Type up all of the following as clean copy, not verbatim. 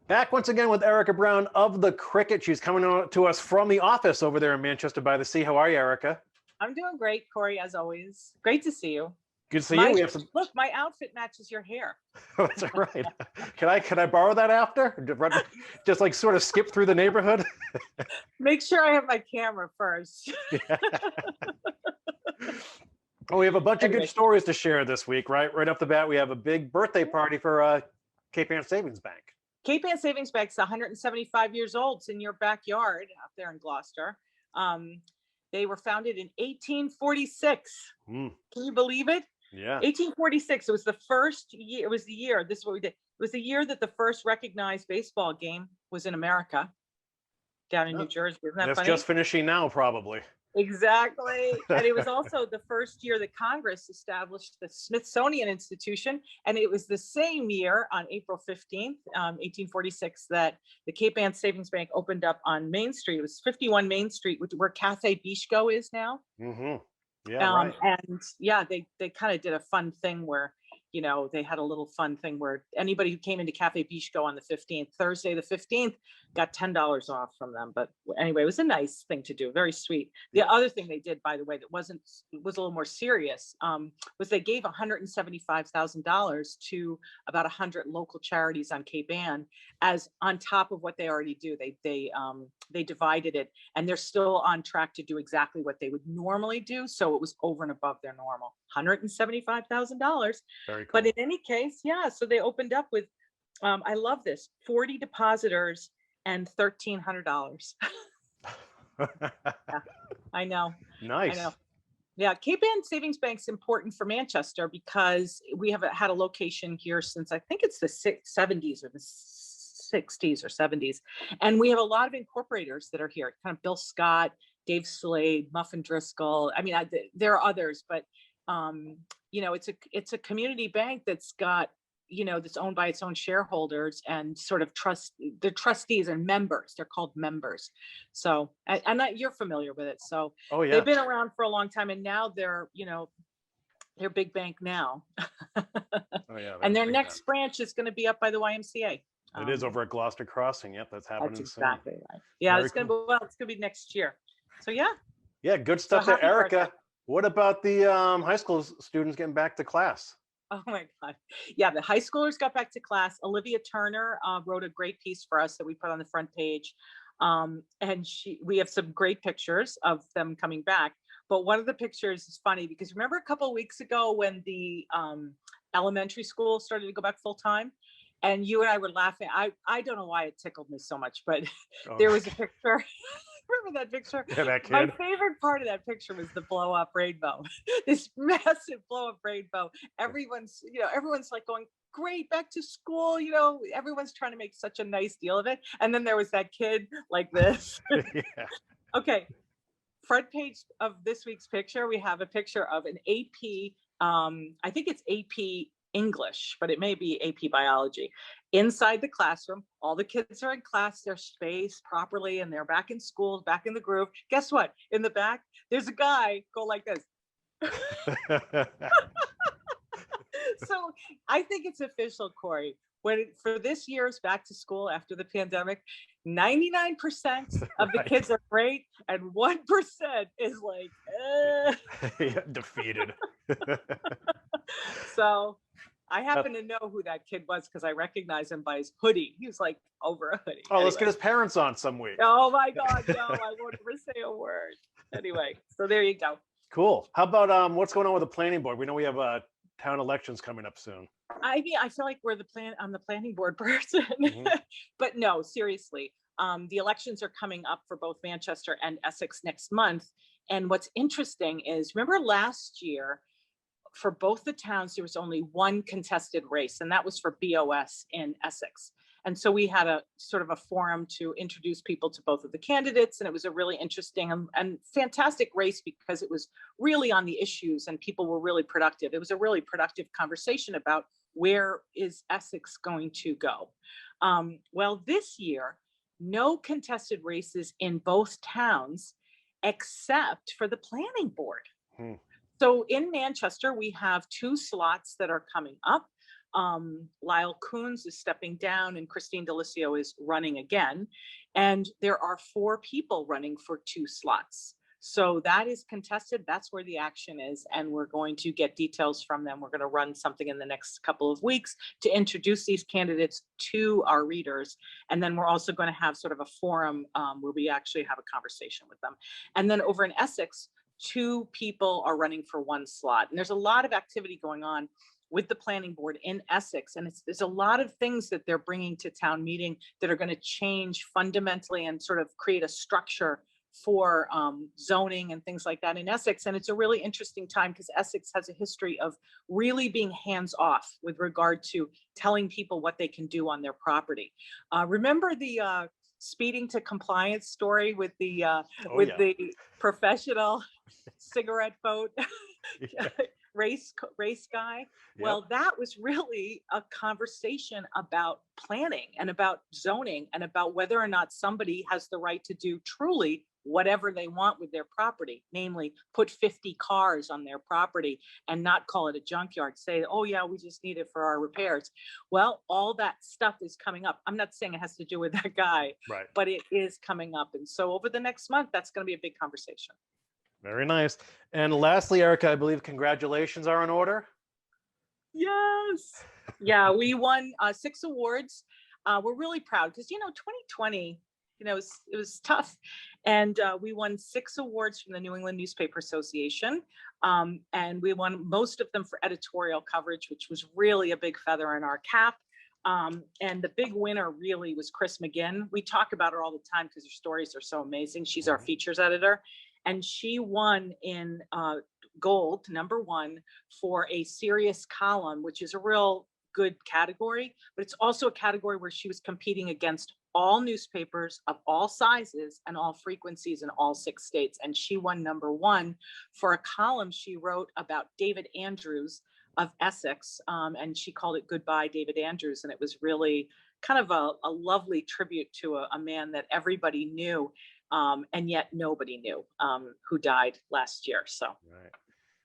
Back once again with Erika Brown of the Cricket. She's coming on to us from the office over there in Manchester-by-the-Sea. How are you, Erika? I'm doing great, Corey, as always. Great to see you. Good to see you. We have some. Look, my outfit matches your hair. That's all right. Can I borrow that after? Just like sort of skip through the neighborhood. Make sure I have my camera first. Yeah. Well, we have a bunch of good stories to share this week, right? Right off the bat, we have a big birthday party for Cape Ann Savings Bank. Cape Ann Savings Bank's 175 years old. It's in your backyard up there in Gloucester. They were founded in 1846. Can you believe it? Yeah. 1846. It was the first year. It was the year. This is what we did. It was the year that the first recognized baseball game was in America, down in New Jersey. Isn't that funny? It's just finishing now, probably. Exactly. And it was also the first year that Congress established the Smithsonian Institution. And it was the same year on April 15th, 1846, that the Cape Ann Savings Bank opened up on Main Street. It was 51 Main Street, where Cafe Bishko is now. Mm-hmm. Yeah, right. And yeah, they kind of did a fun thing where, you know, they had a little fun thing where anybody who came into Cafe Bishko on the 15th, Thursday the 15th, got $10 off from them. But anyway, it was a nice thing to do. Very sweet. The other thing they did, by the way, that was a little more serious, was they gave $175,000 to about 100 local charities on Cape Ann, as on top of what they already do. They divided it, and they're still on track to do exactly what they would normally do. So it was over and above their normal $175,000. Very cool. But in any case, yeah, so they opened up with, I love this, 40 depositors and $1,300. Yeah, I know. Nice. I know. Yeah, Cape Ann Savings Bank's important for Manchester because we have had a location here since I think it's the 70s or the 60s or 70s. And we have a lot of incorporators that are here, kind of Bill Scott, Dave Slade, Muffin Driscoll. I mean, there are others, but you know, it's a community bank that's got, you know, that's owned by its own shareholders and sort of the trustees and members. They're called members. So, and you're familiar with it. So oh, yeah. They've been around for a long time, and now they're, you know, they're big bank now. Oh, yeah. And their next branch is going to be up by the YMCA. It is over at Gloucester Crossing. Yep, that's happening. That's exactly right. Yeah, it's going to be, it's going to be next year. So yeah. Yeah, good stuff there, Erika. What about the high school students getting back to class? Oh my God. Yeah, the high schoolers got back to class. Olivia Turner wrote a great piece for us that we put on the front page. And we have some great pictures of them coming back. But one of the pictures is funny because remember a couple of weeks ago when the elementary school started to go back full time? And you and I were laughing. I don't know why it tickled me so much, but there was a picture. Remember that picture? Yeah, that kid. My favorite part of that picture was the blow up rainbow. This massive blow up rainbow. Everyone's like going, great, back to school. You know, everyone's trying to make such a nice deal of it. And then there was that kid like this. Yeah. Okay. Front page of this week's picture, we have a picture of an AP, I think it's AP English, but it may be AP Biology. Inside the classroom, all the kids are in class, they're spaced properly, and they're back in school, back in the groove. Guess what? In the back, there's a guy go like this. So I think it's official, Corey. For this year's back to school after the pandemic, 99% of the kids are great, and 1% is like, Yeah, defeated. So I happen to know who that kid was because I recognize him by his hoodie. He was like over a hoodie. Oh, anyway. Let's get his parents on some week. Oh my God, no, I won't ever say a word. Anyway, so there you go. Cool. How about what's going on with the planning board? We know we have town elections coming up soon. I feel like I'm the planning board person. Mm-hmm. But no, seriously. The elections are coming up for both Manchester and Essex next month. And what's interesting is, remember last year, for both the towns, there was only one contested race, and that was for BOS in Essex. And so we had a sort of a forum to introduce people to both of the candidates. And it was a really interesting and fantastic race because it was really on the issues and people were really productive. It was a really productive conversation about where is Essex going to go. Well, this year, no contested races in both towns except for the planning board. So in Manchester, we have 2 slots that are coming up. Lyle Coons is stepping down and Christine Delisio is running again. And there are 4 people running for 2 slots. So that is contested. That's where the action is. And we're going to get details from them. We're going to run something in the next couple of weeks to introduce these candidates to our readers. And then we're also going to have sort of a forum where we actually have a conversation with them. And then over in Essex, 2 people are running for 1 slot. And there's a lot of activity going on with the planning board in Essex. And there's a lot of things that they're bringing to town meeting that are going to change fundamentally and sort of create a structure for zoning and things like that in Essex. And it's a really interesting time because Essex has a history of really being hands off with regard to telling people what they can do on their property. Remember the speeding to compliance story with the the professional cigarette boat Yeah. race guy? Yep. Well, that was really a conversation about planning and about zoning and about whether or not somebody has the right to do truly whatever they want with their property, namely put 50 cars on their property and not call it a junkyard, say, oh yeah, we just need it for our repairs. Well, all that stuff is coming up. I'm not saying it has to do with that guy, Right. but it is coming up. And so over the next month, that's going to be a big conversation. Very nice. And lastly, Erika, I believe congratulations are in order. Yes. Yeah, we won 6 awards. We're really proud because, 2020, it was tough. And we won 6 awards from the New England Newspaper Association. And we won most of them for editorial coverage, which was really a big feather in our cap. And the big winner really was Chris McGinn. We talk about her all the time because her stories are so amazing. She's our features editor. And she won in gold, #1, for a serious column, which is a real good category, but it's also a category where she was competing against all newspapers of all sizes and all frequencies in all 6 states. And she won #1 for a column she wrote about David Andrews of Essex. And she called it Goodbye, David Andrews. And it was really kind of a lovely tribute to a man that everybody knew. And yet nobody knew, who died last year. So, Right.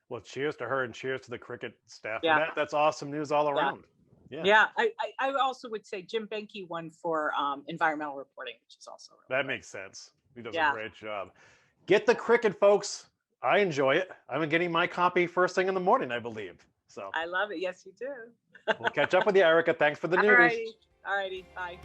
Well, cheers to her and cheers to the cricket staff. yeah. And that's awesome news all around. Yeah. Yeah. I also would say Jim Benke won for environmental reporting, which is also really That great. makes sense. He does a great job. Get the cricket, folks. I enjoy it. I'm getting my copy first thing in the morning, I believe. So I love it. Yes, you do. we'll catch up with you, Erika. Thanks for the news. All righty. Bye.